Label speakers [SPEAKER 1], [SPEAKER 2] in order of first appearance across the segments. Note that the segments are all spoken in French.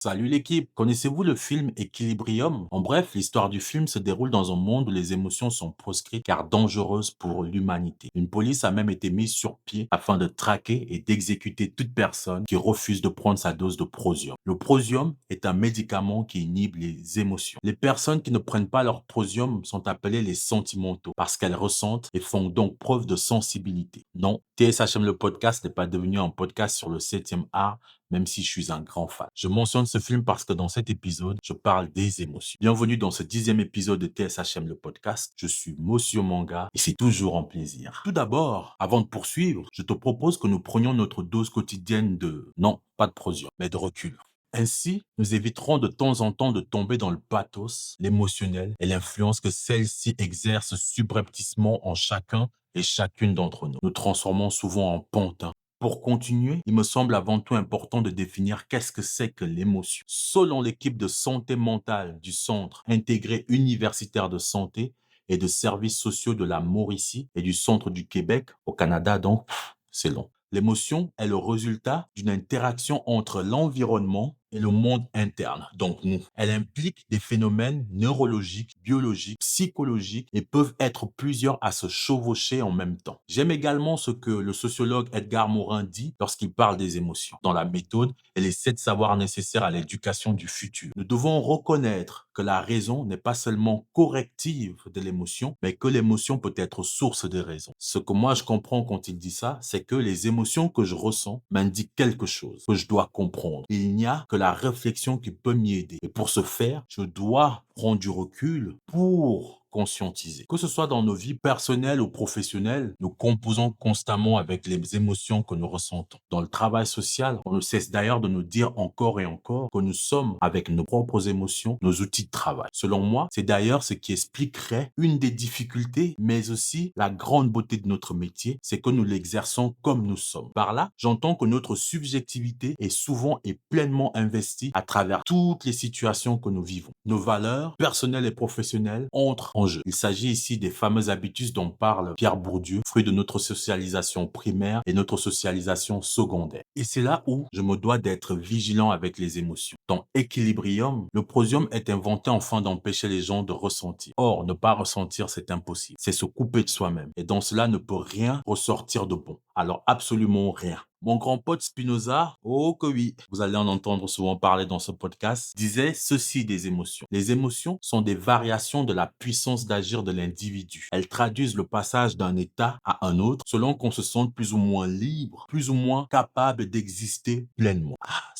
[SPEAKER 1] Salut l'équipe, connaissez-vous le film Equilibrium? En bref, l'histoire du film se déroule dans un monde où les émotions sont proscrites car dangereuses pour l'humanité. Une police a même été mise sur pied afin de traquer et d'exécuter toute personne qui refuse de prendre sa dose de prosium. Le prosium est un médicament qui inhibe les émotions. Les personnes qui ne prennent pas leur prosium sont appelées les sentimentaux parce qu'elles ressentent et font donc preuve de sensibilité. Non, TSHM le podcast n'est pas devenu un podcast sur le septième art, même si je suis un grand fan. Je mentionne ce film parce que dans cet épisode, je parle des émotions. Bienvenue dans ce 10e épisode de TSHM le podcast. Je suis Monsieur Manga et c'est toujours un plaisir. Tout d'abord, avant de poursuivre, je te propose que nous prenions notre dose quotidienne de, non, pas de prosium, mais de recul. Ainsi, nous éviterons de temps en temps de tomber dans le pathos, l'émotionnel et l'influence que celle-ci exerce subrepticement en chacun et chacune d'entre nous. Nous transformons souvent en pantin. Pour continuer, il me semble avant tout important de définir qu'est-ce que c'est que l'émotion. Selon l'équipe de santé mentale du Centre intégré universitaire de santé et de services sociaux de la Mauricie et du Centre du Québec au Canada, donc c'est long. L'émotion est le résultat d'une interaction entre l'environnement et le monde interne, donc nous. Elle implique des phénomènes neurologiques, biologiques, psychologiques et peuvent être plusieurs à se chevaucher en même temps. J'aime également ce que le sociologue Edgar Morin dit lorsqu'il parle des émotions. Dans la méthode et les 7 savoirs nécessaires à l'éducation du futur. Nous devons reconnaître que la raison n'est pas seulement corrective de l'émotion, mais que l'émotion peut être source de raison. Ce que moi je comprends quand il dit ça, c'est que les émotions que je ressens m'indiquent quelque chose que je dois comprendre. Il n'y a que la réflexion qui peut m'y aider. Et pour ce faire, je dois prendre du recul pour conscientiser. Que ce soit dans nos vies personnelles ou professionnelles, nous composons constamment avec les émotions que nous ressentons. Dans le travail social, on ne cesse d'ailleurs de nous dire encore et encore que nous sommes, avec nos propres émotions, nos outils de travail. Selon moi, c'est d'ailleurs ce qui expliquerait une des difficultés, mais aussi la grande beauté de notre métier, c'est que nous l'exerçons comme nous sommes. Par là, j'entends que notre subjectivité est souvent et pleinement investie à travers toutes les situations que nous vivons. Nos valeurs personnelles et professionnelles entrent en jeu. Il s'agit ici des fameux habitus dont parle Pierre Bourdieu, fruit de notre socialisation primaire et notre socialisation secondaire. Et c'est là où je me dois d'être vigilant avec les émotions. Dans Equilibrium, le prosium est inventé afin d'empêcher les gens de ressentir. Or, ne pas ressentir, c'est impossible. C'est se couper de soi-même. Et dans cela ne peut rien ressortir de bon. Alors absolument rien. Mon grand pote Spinoza, oh que oui, vous allez en entendre souvent parler dans ce podcast, disait ceci des émotions. Les émotions sont des variations de la puissance d'agir de l'individu. Elles traduisent le passage d'un état à un autre selon qu'on se sente plus ou moins libre, plus ou moins capable d'exister pleinement. Ah,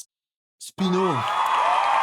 [SPEAKER 1] Spino!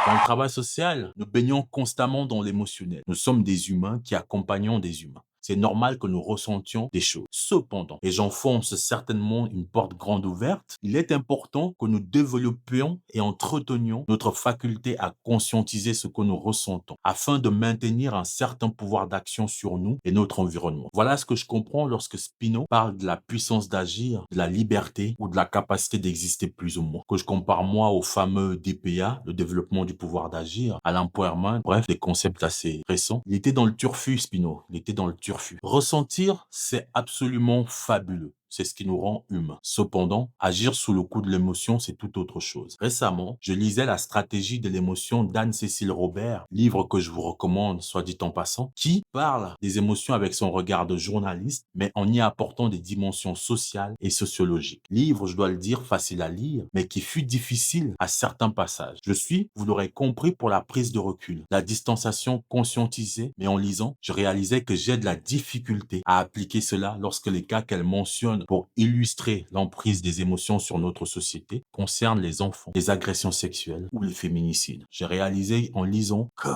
[SPEAKER 1] Dans le travail social, nous baignons constamment dans l'émotionnel. Nous sommes des humains qui accompagnons des humains. C'est normal que nous ressentions des choses. Cependant, et j'enfonce certainement une porte grande ouverte, il est important que nous développions et entretenions notre faculté à conscientiser ce que nous ressentons, afin de maintenir un certain pouvoir d'action sur nous et notre environnement. Voilà ce que je comprends lorsque Spino parle de la puissance d'agir, de la liberté ou de la capacité d'exister plus ou moins. Que je compare moi au fameux DPA, le développement du pouvoir d'agir, à l'empowerment, bref, des concepts assez récents. Il était dans le turfu, Spino. Il était dans le turfu. Ressentir, c'est absolument fabuleux. C'est ce qui nous rend humains. Cependant, agir sous le coup de l'émotion, c'est tout autre chose. Récemment, je lisais La stratégie de l'émotion d'Anne-Cécile Robert, livre que je vous recommande, soit dit en passant, qui parle des émotions avec son regard de journaliste, mais en y apportant des dimensions sociales et sociologiques. Livre, je dois le dire, facile à lire, mais qui fut difficile à certains passages. Je suis, vous l'aurez compris, pour la prise de recul, la distanciation conscientisée, mais en lisant, je réalisais que j'ai de la difficulté à appliquer cela lorsque les cas qu'elle mentionne pour illustrer l'emprise des émotions sur notre société concernent les enfants, les agressions sexuelles ou les féminicides. J'ai réalisé en lisant que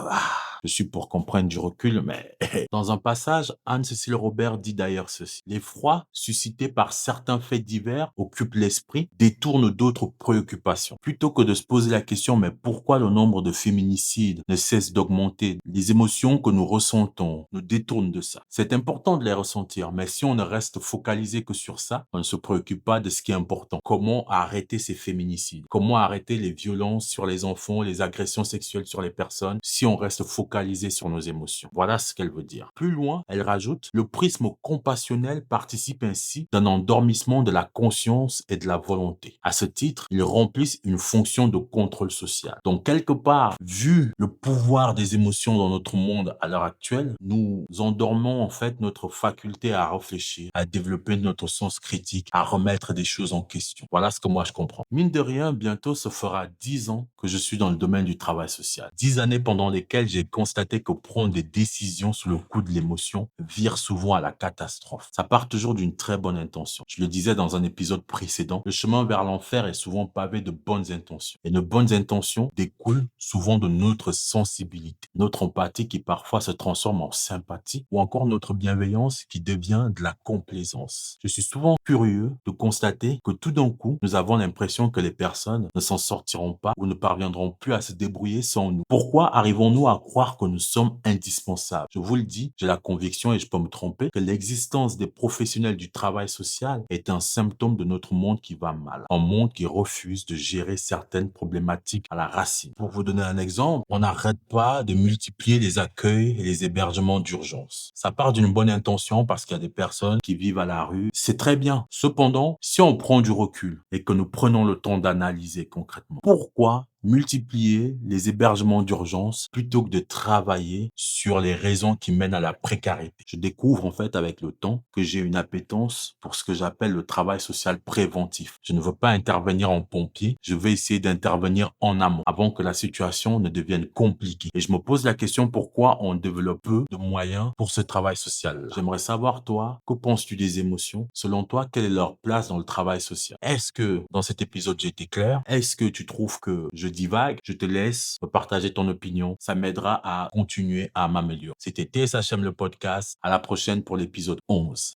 [SPEAKER 1] je suis pour qu'on prenne du recul, mais dans un passage, Anne-Cécile Robert dit d'ailleurs ceci. L'effroi suscité par certains faits divers occupe l'esprit, détourne d'autres préoccupations. Plutôt que de se poser la question, mais pourquoi le nombre de féminicides ne cesse d'augmenter? Les émotions que nous ressentons nous détournent de ça. C'est important de les ressentir, mais si on ne reste focalisé que sur ça, on ne se préoccupe pas de ce qui est important. Comment arrêter ces féminicides? Comment arrêter les violences sur les enfants, les agressions sexuelles sur les personnes si on reste focalisé focaliser sur nos émotions. Voilà ce qu'elle veut dire. Plus loin, elle rajoute, le prisme compassionnel participe ainsi d'un endormissement de la conscience et de la volonté. À ce titre, ils remplissent une fonction de contrôle social. Donc, quelque part, vu le pouvoir des émotions dans notre monde à l'heure actuelle, nous endormons en fait notre faculté à réfléchir, à développer notre sens critique, à remettre des choses en question. Voilà ce que moi je comprends. Mine de rien, bientôt ce fera 10 ans que je suis dans le domaine du travail social. 10 années pendant lesquelles j'ai constaté que prendre des décisions sous le coup de l'émotion vire souvent à la catastrophe. Ça part toujours d'une très bonne intention. Je le disais dans un épisode précédent, le chemin vers l'enfer est souvent pavé de bonnes intentions. Et nos bonnes intentions découlent souvent de notre sensibilité, notre empathie qui parfois se transforme en sympathie ou encore notre bienveillance qui devient de la complaisance. Je suis souvent curieux de constater que tout d'un coup, nous avons l'impression que les personnes ne s'en sortiront pas ou ne parviendront plus à se débrouiller sans nous. Pourquoi arrivons-nous à croire que nous sommes indispensables? Je vous le dis, j'ai la conviction et je peux me tromper que l'existence des professionnels du travail social est un symptôme de notre monde qui va mal. Un monde qui refuse de gérer certaines problématiques à la racine. Pour vous donner un exemple, on n'arrête pas de multiplier les accueils et les hébergements d'urgence. Ça part d'une bonne intention parce qu'il y a des personnes qui vivent à la rue. C'est très bien. Cependant, si on prend du recul et que nous prenons le temps d'analyser concrètement, pourquoi multiplier les hébergements d'urgence plutôt que de travailler sur les raisons qui mènent à la précarité? Je découvre en fait avec le temps que j'ai une appétence pour ce que j'appelle le travail social préventif. Je ne veux pas intervenir en pompier, je vais essayer d'intervenir en amont avant que la situation ne devienne compliquée. Et je me pose la question pourquoi on développe peu de moyens pour ce travail social. J'aimerais savoir toi, que penses-tu des émotions? Selon toi, quelle est leur place dans le travail social? Est-ce que dans cet épisode j'ai été clair? Est-ce que tu trouves que je divague? Je te laisse me partager ton opinion. Ça m'aidera à continuer à m'améliorer. C'était TSHM le podcast. À la prochaine pour l'épisode 11.